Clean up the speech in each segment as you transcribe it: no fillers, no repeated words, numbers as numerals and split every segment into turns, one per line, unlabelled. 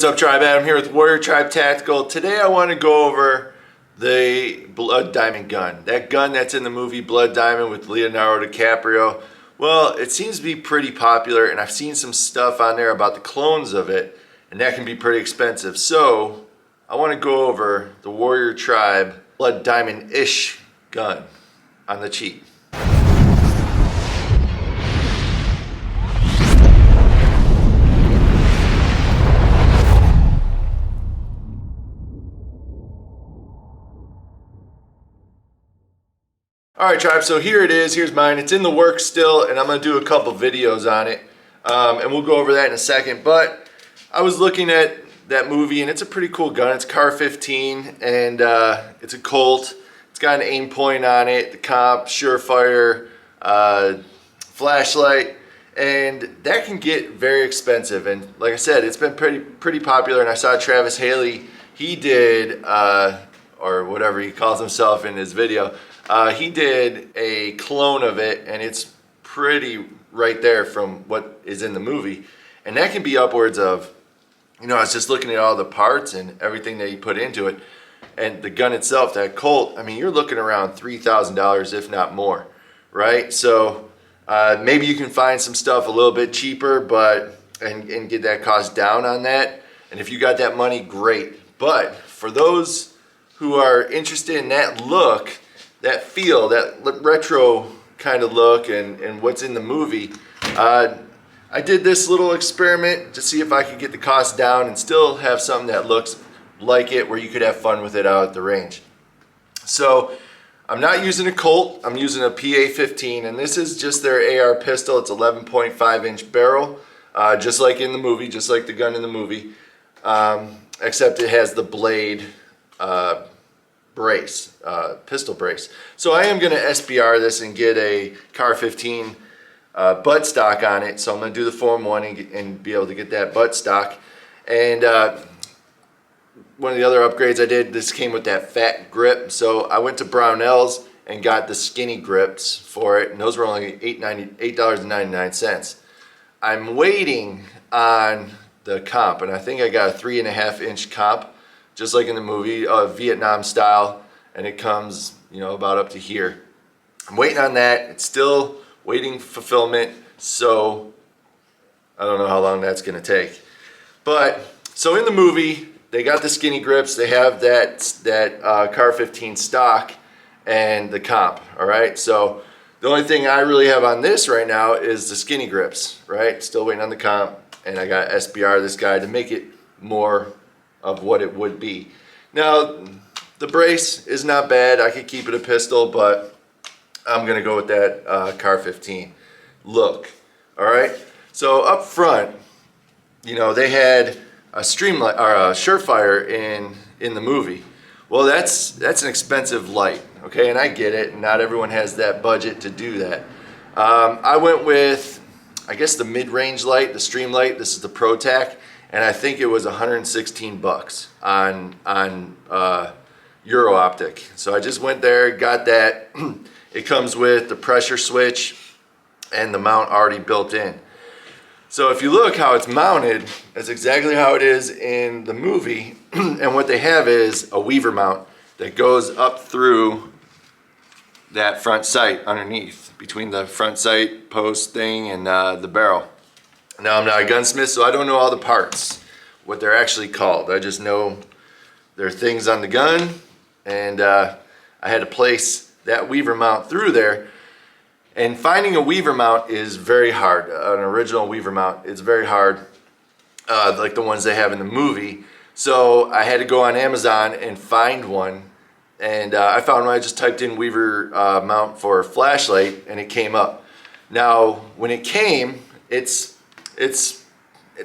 What's up, Tribe? Adam here with Warrior Tribe Tactical. Today I want to go over the Blood Diamond gun. That gun that's in the movie Blood Diamond with Leonardo DiCaprio. Well, it seems to be pretty popular, and I've seen some stuff on there about the clones of it, and that can be pretty expensive. So I want to go over the Warrior Tribe Blood Diamond-ish gun on the cheap. Alright, Tribe, so here it is. Here's mine. It's in the works still, and I'm going to do a couple videos on it. And we'll go over that in a second. But I was looking at that movie, and it's a pretty cool gun. It's Car 15, and it's a Colt. It's got an aim point on it, the comp, surefire, flashlight, and that can get very expensive. And like I said, it's been pretty popular, and I saw Travis Haley. He did, or whatever he calls himself in his video, he did a clone of it, and it's pretty right there from what is in the movie. And that can be upwards of, I was just looking at all the parts and everything that he put into it. And the gun itself, that Colt, I mean, you're looking around $3,000, if not more, right? So maybe you can find some stuff a little bit cheaper, but and get that cost down on that. And if you got that money, great. But for those who are interested in that look, that feel, that retro kind of look, and what's in the movie, I did this little experiment to see if I could get the cost down and still have something that looks like it, where you could have fun with it out at the range. So I'm not using a Colt, I'm using a PA-15, and this is just their AR pistol. It's 11.5 inch barrel, just like in the movie, just like the gun in the movie, except it has the blade brace, pistol brace. So I am going to SBR this and get a Car 15 butt stock on it. So I'm going to do the Form 1 and be able to get that butt stock. And one of the other upgrades I did, this came with that fat grip. So I went to Brownells and got the skinny grips for it, and those were only $8.99. I'm waiting on the comp, and I think I got a 3.5 inch comp, just like in the movie, Vietnam style, and it comes, about up to here. I'm waiting on that. It's still waiting fulfillment, so I don't know how long that's going to take. But so in the movie, they got the skinny grips. They have that Car 15 stock and the comp. All right. So the only thing I really have on this right now is the skinny grips. Right. Still waiting on the comp, and I got SBR this guy to make it more of what it would be. Now, the brace is not bad. I could keep it a pistol, but I'm gonna go with that Car 15 look. All right. So up front, they had a Streamlight or a Surefire in the movie. Well, that's an expensive light. Okay, and I get it. Not everyone has that budget to do that. I went with, I guess, the mid-range light, the Streamlight. This is the ProTac. And I think it was 116 bucks on Euro Optic. So I just went there, got that. It comes with the pressure switch and the mount already built in. So if you look how it's mounted, that's exactly how it is in the movie. And what they have is a weaver mount that goes up through that front sight underneath, between the front sight post thing and the barrel. Now, I'm not a gunsmith, so I don't know all the parts, what they're actually called. I just know there are things on the gun, and I had to place that weaver mount through there. And finding a weaver mount is very hard. An original weaver mount is very hard, like the ones they have in the movie. So I had to go on Amazon and find one. And I found one. I just typed in weaver mount for flashlight, and it came up. Now, when it came, it's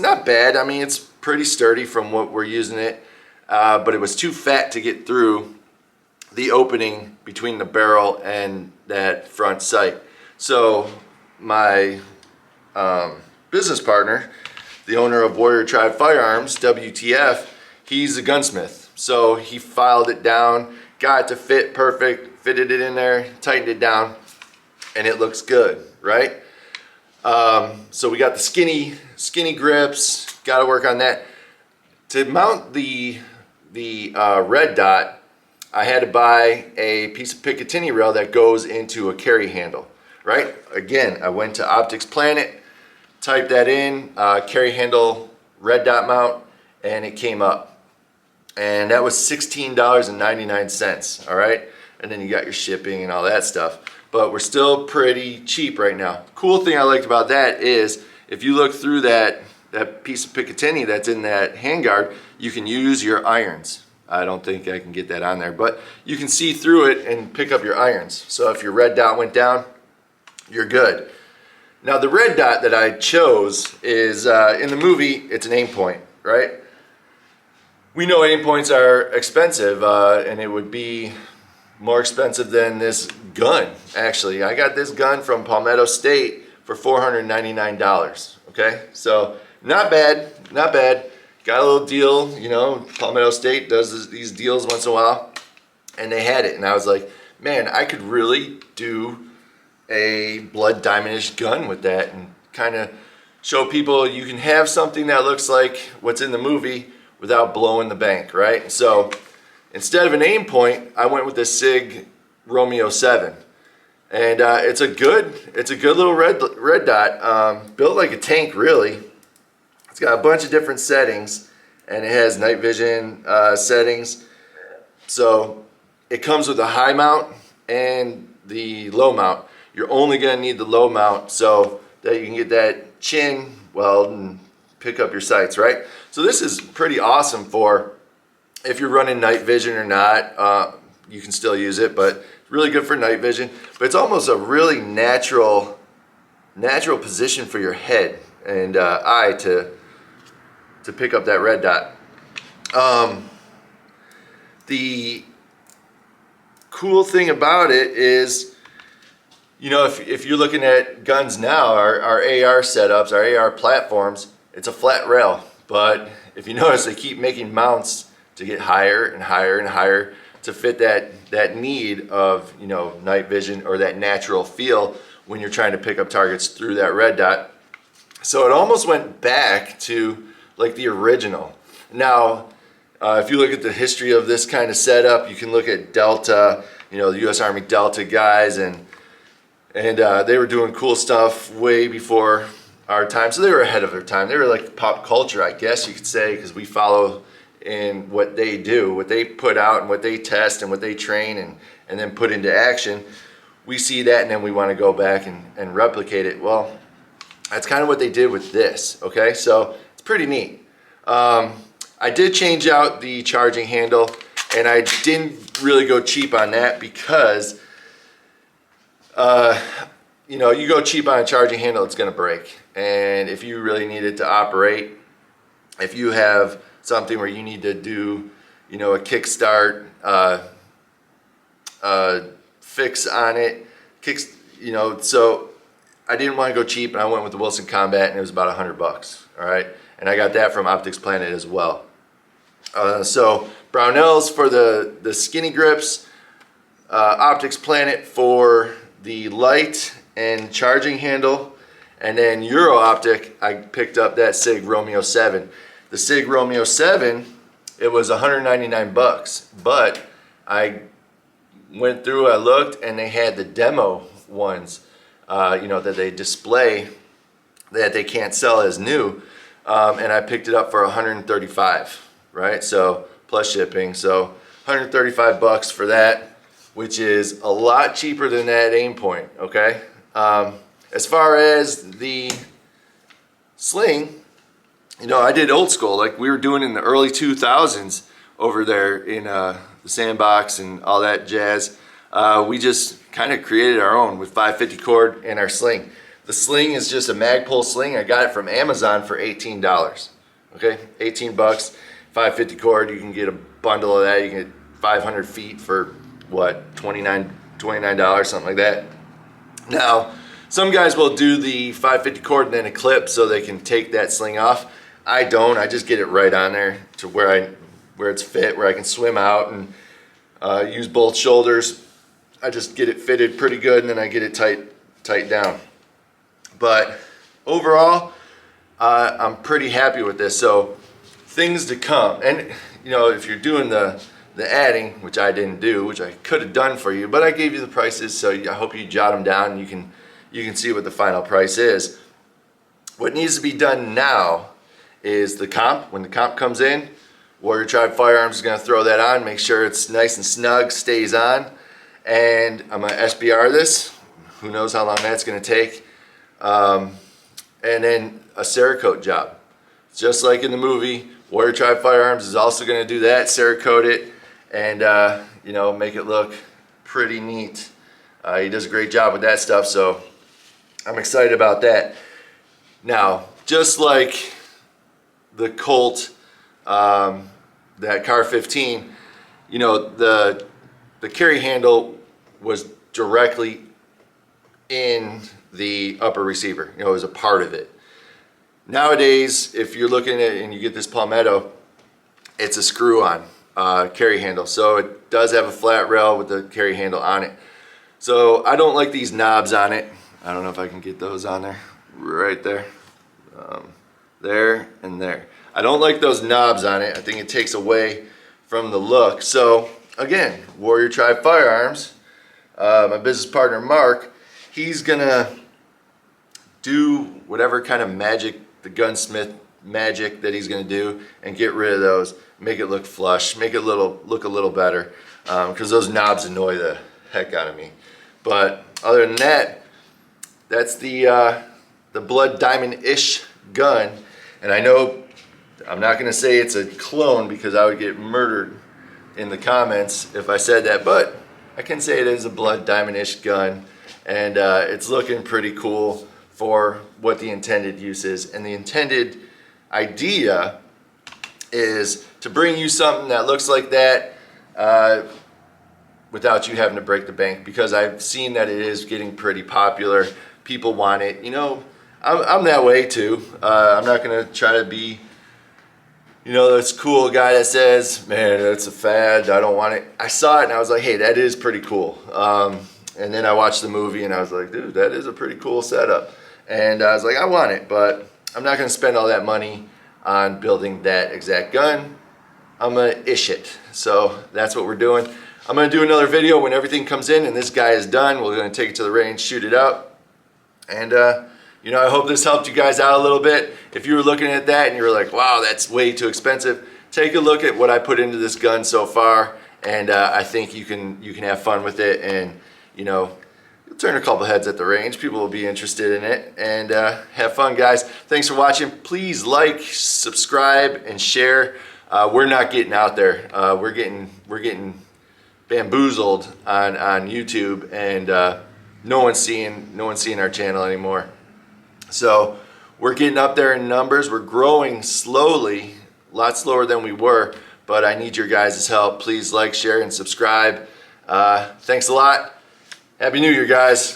not bad. I mean, it's pretty sturdy from what we're using it, but it was too fat to get through the opening between the barrel and that front sight. So my business partner, the owner of Warrior Tribe Firearms, WTF, he's a gunsmith. So he filed it down, got it to fit perfect, fitted it in there, tightened it down, and it looks good, right? So we got the skinny grips, got to work on that. To mount the red dot, I had to buy a piece of Picatinny rail that goes into a carry handle, right? Again, I went to Optics Planet, typed that in, carry handle red dot mount, and it came up. And that was $16.99, all right? And then you got your shipping and all that stuff. But we're still pretty cheap right now. Cool thing I liked about that is if you look through that piece of Picatinny that's in that handguard, you can use your irons. I don't think I can get that on there, but you can see through it and pick up your irons. So if your red dot went down, you're good. Now the red dot that I chose is, in the movie, it's an aim point, right? We know aim points are expensive, and it would be more expensive than this gun, actually. I got this gun from Palmetto State for $499, okay? So not bad, not bad. Got a little deal, you know, Palmetto State does these deals once in a while, and they had it, and I was like, man, I could really do a blood diamond-ish gun with that and kind of show people you can have something that looks like what's in the movie without blowing the bank, right? So instead of an aim point, I went with the SIG Romeo 7. And it's a good little red dot, built like a tank, really. It's got a bunch of different settings, and it has night vision settings. So it comes with a high mount and the low mount. You're only gonna need the low mount so that you can get that chin weld and pick up your sights, right? So this is pretty awesome for if you're running night vision or not. You can still use it, but it's really good for night vision. But it's almost a really natural position for your head and eye to pick up that red dot. The cool thing about it is, you know, if you're looking at guns now, our AR setups, our AR platforms, it's a flat rail. But if you notice, they keep making mounts to get higher and higher and higher to fit that need of, you know, night vision or that natural feel when you're trying to pick up targets through that red dot. So it almost went back to like the original. Now, if you look at the history of this kind of setup, you can look at Delta, you know, the U.S. Army Delta guys, and they were doing cool stuff way before our time. So they were ahead of their time. They were like pop culture, I guess you could say, because we follow in what they do, what they put out and what they test and what they train and then put into action. We see that and then we want to go back and replicate it. Well, that's kind of what they did with this, okay? So it's pretty neat. I did change out the charging handle, and I didn't really go cheap on that because you know, you go cheap on a charging handle, it's gonna break. And if you really need it to operate, if you have something where you need to do, you know, a kickstart fix on it, you know, so I didn't want to go cheap, and I went with the Wilson Combat, and it was about $100, all right? And I got that from Optics Planet as well. So Brownells for the skinny grips, Optics Planet for the light and charging handle, and then Euro Optic, I picked up that SIG Romeo 7. The SIG Romeo 7, it was $199, but I went through, I looked, and they had the demo ones, you know, that they display that they can't sell as new, and I picked it up for $135, right? So plus shipping, so $135 for that, which is a lot cheaper than that aim point, okay? As far as the sling, you know, I did old school, like we were doing in the early 2000s over there in the sandbox and all that jazz. We just kind of created our own with 550 cord and our sling. The sling is just a Magpul sling. I got it from Amazon for $18, okay? 18 bucks, 550 cord, you can get a bundle of that. You can get 500 feet for what, $29, something like that. Now, some guys will do the 550 cord and then a clip so they can take that sling off. I don't. I just get it right on there to where it's fit, where I can swim out and use both shoulders. I just get it fitted pretty good, and then I get it tight down. But overall, I'm pretty happy with this. So things to come. And you know, if you're doing the adding, which I didn't do, which I could have done for you, but I gave you the prices, so I hope you jot them down and you can see what the final price is. What needs to be done now is the comp. When the comp comes in, Warrior Tribe Firearms is going to throw that on, make sure it's nice and snug, stays on, and I'm going to SBR this. Who knows how long that's going to take. And then a Cerakote job. Just like in the movie, Warrior Tribe Firearms is also going to do that, Cerakote it, and you know, make it look pretty neat. He does a great job with that stuff, so I'm excited about that. Now, just like the Colt, that Car 15, you know, the carry handle was directly in the upper receiver. You know, it was a part of it. Nowadays, if you're looking at and you get this Palmetto, it's a screw-on carry handle. So it does have a flat rail with the carry handle on it. So I don't like these knobs on it. I don't know if I can get those on there. Right there. There and there. I don't like those knobs on it. I think it takes away from the look. So again, Warrior Tribe Firearms, my business partner Mark, he's gonna do whatever kind of magic, the gunsmith magic that he's gonna do, and get rid of those, make it look flush, make it look a little better, because those knobs annoy the heck out of me. But other than that, that's the Blood Diamond-ish gun. And I know I'm not gonna say it's a clone because I would get murdered in the comments if I said that, but I can say it is a Blood Diamond-ish gun, and it's looking pretty cool for what the intended use is. And the intended idea is to bring you something that looks like that without you having to break the bank, because I've seen that it is getting pretty popular. People want it. You know, I'm that way too. I'm not gonna try to be, you know, this cool guy that says, man, it's a fad, I don't want it. I saw it and I was like, hey, that is pretty cool. And then I watched the movie and I was like, dude, that is a pretty cool setup. And I was like, I want it, but I'm not gonna spend all that money on building that exact gun. I'm gonna ish it. So that's what we're doing. I'm gonna do another video when everything comes in and this guy is done. We're gonna take it to the range, shoot it out. And you know, I hope this helped you guys out a little bit. If you were looking at that and you were like, wow, that's way too expensive, take a look at what I put into this gun so far, and I think you can have fun with it, and you know, you'll turn a couple heads at the range. People will be interested in it, and have fun, guys. Thanks for watching. Please like, subscribe, and share. We're not getting out there. We're getting bamboozled on YouTube, and no one's seeing our channel anymore. So we're getting up there in numbers. We're growing slowly, a lot slower than we were, but I need your guys' help. Please like, share, and subscribe. Thanks a lot. Happy New Year, guys.